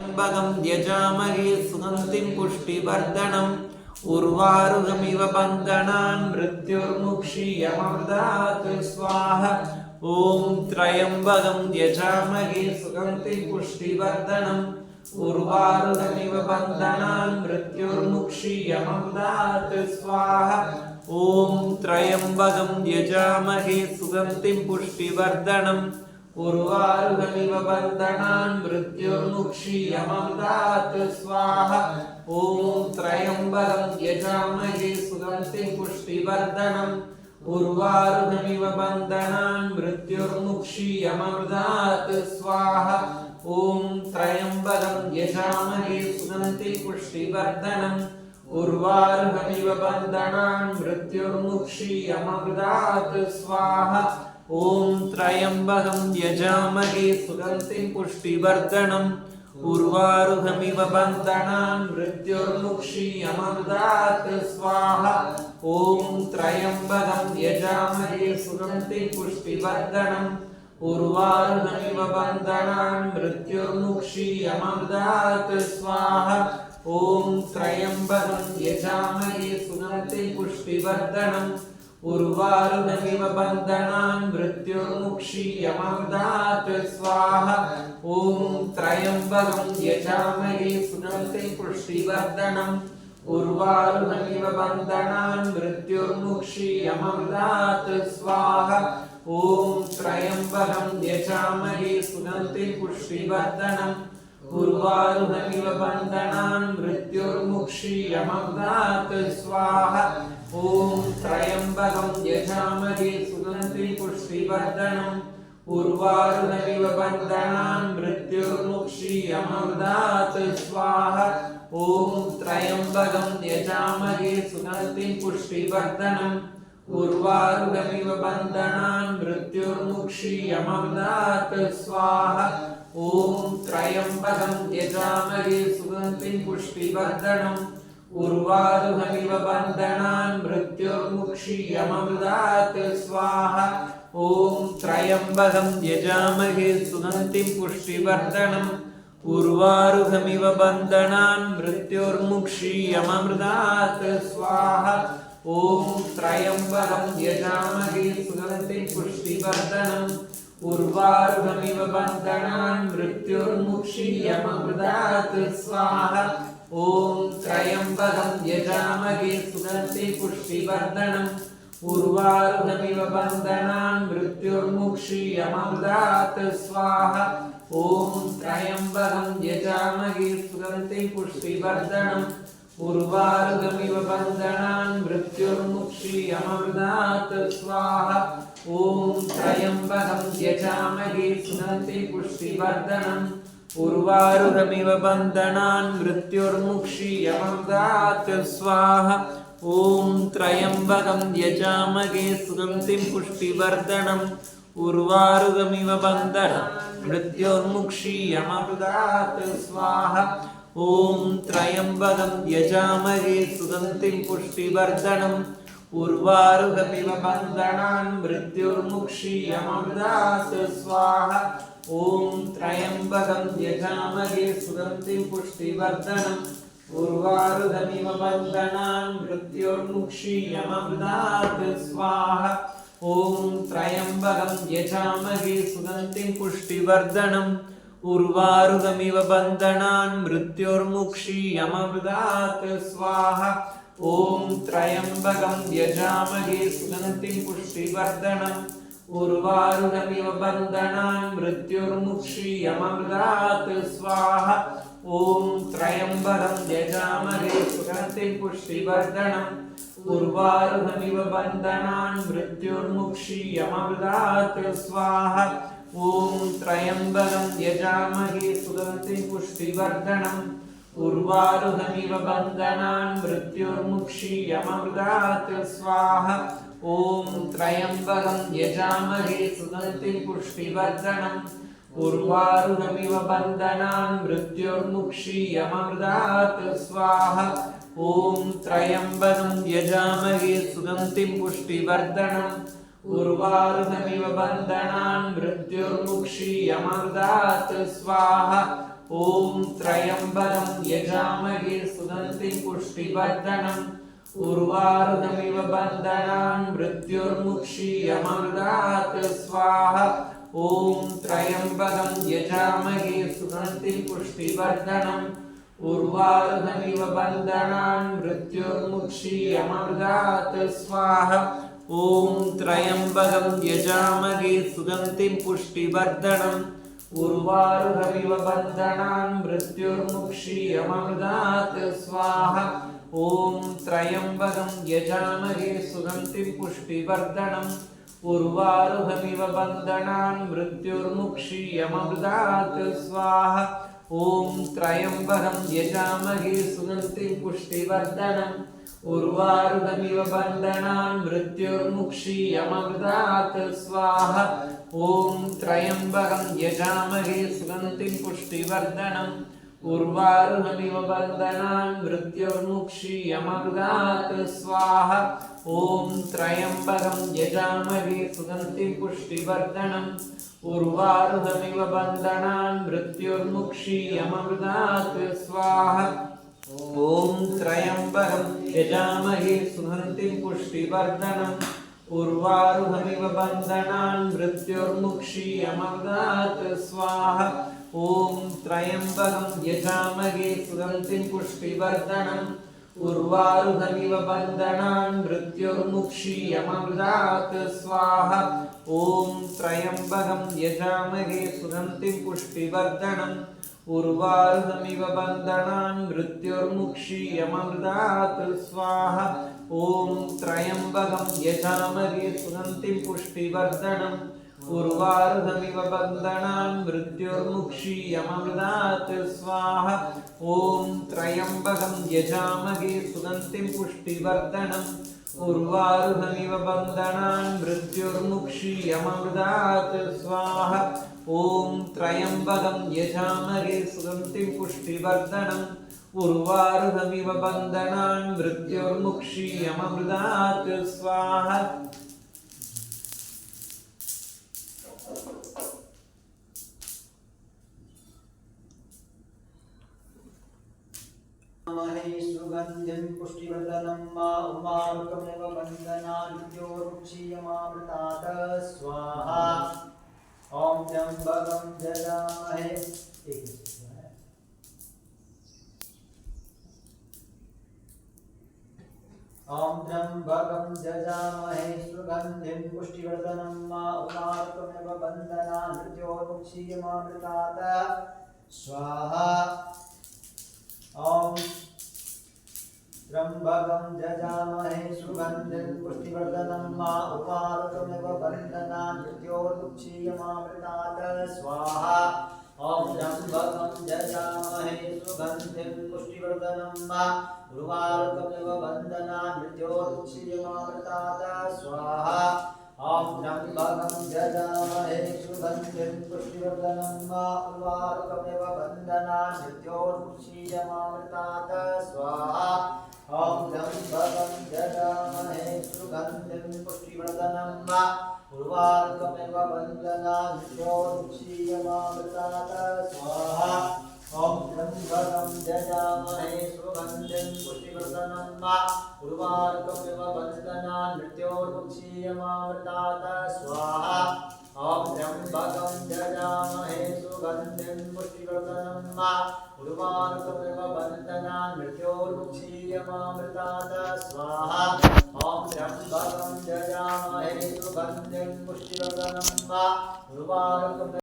त्र्यम्बकं यजामहे सुगन्धिं पुष्टिवर्धनम् उर्वारुकमिव बन्धनान् मृत्युर्मुक्षीयममृतात् स्वाहा। ॐ त्र्यम्बकं यजामहे सुगन्धिं पुष्टिवर्धनम् उर्वारुकमिव बन्धनान् मृत्युर्मुक्षीयममृतात् स्वाहा। ॐ त्र्यम्बकं यजामहे सुगन्धिं पुष्टिवर्धनम् उर्वारुकमिव बन्धनान् मृत्युर्मुक्षीयममृतात् स्वाहा। ॐ त्र्यम्बकं यजामहे सुगन्धिं पुष्टिवर्धनम् उर्वारुकमिव बन्धनान् मृत्युर्मुक्षीयममृतात् स्वाहा। ॐ त्र्यम्बकं यजामहे सुगन्धिं पुष्टिवर्धनम् उर्वारुकमिव बन्धनान् मृत्युर्मुक्षीयममृतात् स्वाहा। ॐ त्र्यम्बकं यजामहे सुगन्धिं पुष्टिवर्धनम् उर्वारुकमिव बन्धनान् मृत्युर्मुक्षीयममृतात् स्वाहा। ॐ त्र्यम्बकं यजामहे सुगन्धिं पुष्टिवर्धनम् उर्वारुकमिव बन्धनान् मृत्युर्मुक्षीयममृतात् स्वाहा। ॐ त्र्यम्बकं यजामहे सुगन्धिं पुष्टिवर्धनम् उर्वारुकमिव बन्धनान् मृत्युर्मुक्षीयममृतात् स्वाहा। ॐ त्र्यम्बकं यजामहे सुगन्धिं पुष्टिवर्धनम् उर्वारुकमिव बन्धनान् मृत्युर्मुक्षीयममृतात् स्वाहा। ॐ त्र्यम्बकं यजामहे सुगन्धिं पुष्टिवर्धनम् उर्वारुकमिव बन्धनान् मृत्युर्मुक्षीयममृतात् स्वाहा। ॐ त्र्यम्बकं यजामहे सुगन्धिं पुष्टिवर्धनम् उर्वारुकमिव बन्धनान् मृत्युर्मुक्षीयममृतात् स्वाहा। ॐ त्र्यम्बकं यजामहे सुगन्धिं पुष्टिवर्धनम् उर्वारुकमिव बन्धनान् मृत्युर्मुक्षीयममृतात् स्वाहा। ॐ त्र्यम्बकं यजामहे सुगन्धिं पुष्टिवर्धनम् उर्वारुकमिव बन्धनान् मृत्युर्मुक्षीयममृतात् स्वाहा। ॐ त्र्यम्बकं यजामहे सुगन्धिं पुष्टिवर्धनम् उर्वारुकमिव बन्धनान् मृत्युर्मुक्षीयममृतात् स्वाहा। ॐ त्र्यम्बकं यजामहे सुगन्धिं पुष्टिवर्धनम् उर्वारुकमिव बन्धनान् मृत्युर्मुक्षीयममृतात् स्वाहा। ॐ त्र्यम्बकं यजामहे सुगन्धिं पुष्टिवर्धनम् उर्वारुकमिव बन्धनान् मृत्युर्मुक्षीयममृतात् स्वाहा। ॐ त्र्यम्बकं यजामहे सुगन्धिं पुष्टिवर्धनम् उर्वारुकमिव बन्धनान् मृत्युर्मुक्षीयममृतात् स्वाहा। ॐ त्र्यम्बकं यजामहे सुगन्धिं पुष्टिवर्धनम् उर्वारुकमिव बन्धनान् मृत्युर्मुक्षीयममृतात् स्वाहा। ॐ त्र्यम्बकं यजामहे सुगन्धिं पुष्टिवर्धनम् उर्वारुकमिव बन्धनान् मृत्युर्मुक्षीयममृतात् स्वाहा। ॐ त्र्यम्बकं यजामहे सुगन्धिं पुष्टिवर्धनम् उर्वारुकमिव बन्धनान् मृत्युर्मुक्षीयममृतात् स्वाहा। ॐ त्र्यम्बकं यजामहे सुगन्धिं पुष्टिवर्धनम् उर्वारुकमिव बन्धनान् मृत्युर्मुक्षीयममृतात् स्वाहा। ॐ त्र्यम्बकं यजामहे सुगन्धिं पुष्टिवर्धनम् उर्वारुकमिव बन्धनान् मृत्युर्मुक्षीयममृतात् स्वाहा। ॐ त्र्यम्बकं यजामहे सुगन्धिं पुष्टिवर्धनम् उर्वारुकमिव बन्धनान् मृत्युर्मुक्षीयममृतात् स्वाहा। ॐ त्र्यम्बकं यजामहे सुगन्धिं पुष्टिवर्धनम् उर्वारुकमिव बन्धनान् मृत्युर्मुक्षीयममृतात् स्वाहा। ॐ त्र्यम्बकं यजामहे सुगन्धिं पुष्टिवर्धनम् उर्वारुकमिव बन्धनान् मृत्युर्मुक्षीयममृतात् स्वाहा। ॐ त्र्यम्बकं यजामहे सुगन्धिं पुष्टिवर्धनम् उर्वारुकमिव बन्धनान् मृत्युर्मुक्षीयममृतात् स्वाहा। ॐ त्र्यम्बकं यजामहे सुगन्धिं पुष्टिवर्धनम् उर्वारुकमिव बन्धनान् मृत्युर्मुक्षीयममृतात् स्वाहा। ॐ त्र्यम्बकं यजामहे सुगन्धिं पुष्टिवर्धनम् उर्वारुकमिव बन्धनान् मृत्युर्मुक्षीयमामृतात् स्वाहा ॐ त्र्यम्बकं यजामहे सुगन्धिं पुष्टिवर्धनम् उर्वारुकमिव बन्धनान् मृत्युर्मुक्षीयमामृतात् स्वाहा ॐ त्र्यम्बकं यजामहे सुगन्धिं पुष्टिवर्धनम् उर्वारुकमिव बन्धनान् मृत्युर्मुक्षीयमामृतात् स्वाहा ॐ त्र्यम्बकं यजामहे सुगन्धिं पुष्टिवर्धनम् उर्वारुकमिव बन्धनान् मृत्युर्मुक्षीयमामृतात् स्वाहा ॐ त्र्यम्बकं यजामहे सुगन्धिं पुष्टिवर्धनम् उर्वारुकमिव बन्धनान् मृत्युर्मुक्षीयमामृतात् स्वाहा ॐ त्र्यम्बकं यजामहे सुगन्धिं पुष्टिवर्धनम् उर्वारुकमिव बन्धनान् मृत्युर्मुक्षीयमामृतात् स्वाहा ॐ त्र्यम्बकं यजामहे सुगन्धिं पुष्टिवर्धनम् उर्वारुकमिव बन्धनान् मृत्युर्मुक्षीयमामृतात् स्वाहा ॐ त्र्यम्बकं यजामहे सुगन्धिं पुष्टिवर्धनम् उर्वारुकमिव बन्धनान् मृत्युर्मुक्षीयमामृतात् स्वाहा ॐ त्र्यम्बकं यजामहे सुगन्धिं पुष्टिवर्धनम् उर्वारुकमिव बन्धनान् मृत्युर्मुक्षीयमामृतात् स्वाहा ॐ त्र्यम्बकं यजामहे सुगन्धिं पुष्टिवर्धनम् उर्वारुकमिव बन्धनान् मृत्युर्मुक्षीयमामृतात् स्वाहा ॐ त्र्यम्बकं यजामहे सुगन्धिं पुष्टिवर्धनम् उर्वारुकमिव बन्धनान् मृत्युर्मुक्षीयमामृतात् स्वाहा ॐ त्र्यम्बकं यजामहे सुगन्धिं पुष्टिवर्धनम् उर्वारुकमिव बन्धनान् मृत्युर्मुक्षीयमामृतात् स्वाहा ॐ त्र्यम्बकं यजामहे सुगन्धिं पुष्टिवर्धनम् उर्वारुकमिव बन्धनान् मृत्युर्मुक्षीयमामृतात् स्वाहा महे सुगन्धिं पुष्टिवर्धनं उर्वारुकमिव बन्धनान् मृत्युर्मुक्षीयमामृतात् स्वाहा ॐ त्र्यम्बकं यजामहे ॐ त्र्यम्बकं यजामहे सुगन्धिं पुष्टिवर्धनं उर्वारुकमिव बन्धनान् मृत्युर्मुक्षीयमामृतात् स्वाहा ॐ त्र्यम्बकं यजामहे सुगन्धिं पुष्टिवर्धनं उर्वारुकमिव बन्धनान् मृत्युर्मुक्षीयमामृतात् स्वाहा ॐ त्र्यम्बकं यजामहे सुगन्धिं पुष्टिवर्धनं उर्वारुकमिव बन्धनान् मृत्युर्मुक्षीयमामृतात् स्वाहा ॐ त्र्यम्बकं यजामहे सुगन्धिं पुष्टिवर्धनं उर्वारुकमिव बन्धनान् मृत्युर्मुक्षीयमामृतात् स्वाहा ॐ त्र्यम्बकं यजामहे सुगन्धिं पुष्टिवर्धनं उर्वारुकमिव बन्धनान् मृत्युर्मुक्षीयमामृतात् स्वाहा ॐ त्र्यम्बकं यजामहे सुगन्धिं पुष्टिवर्धनं उर्वारुकमिव बन्धनान् मृत्युर्मुक्षीयमामृतात् स्वाहा ॐ त्र्यम्बकं यजामहे सुगन्धिं पुष्टिवर्धनं उर्वारुकमिव बन्धनान् मृत्युर्मुक्षीयमामृतात् स्वाहा ॐ त्र्यम्बकं यजामहे सुगन्धिं पुष्टिवर्धनं उर्वारुकमिव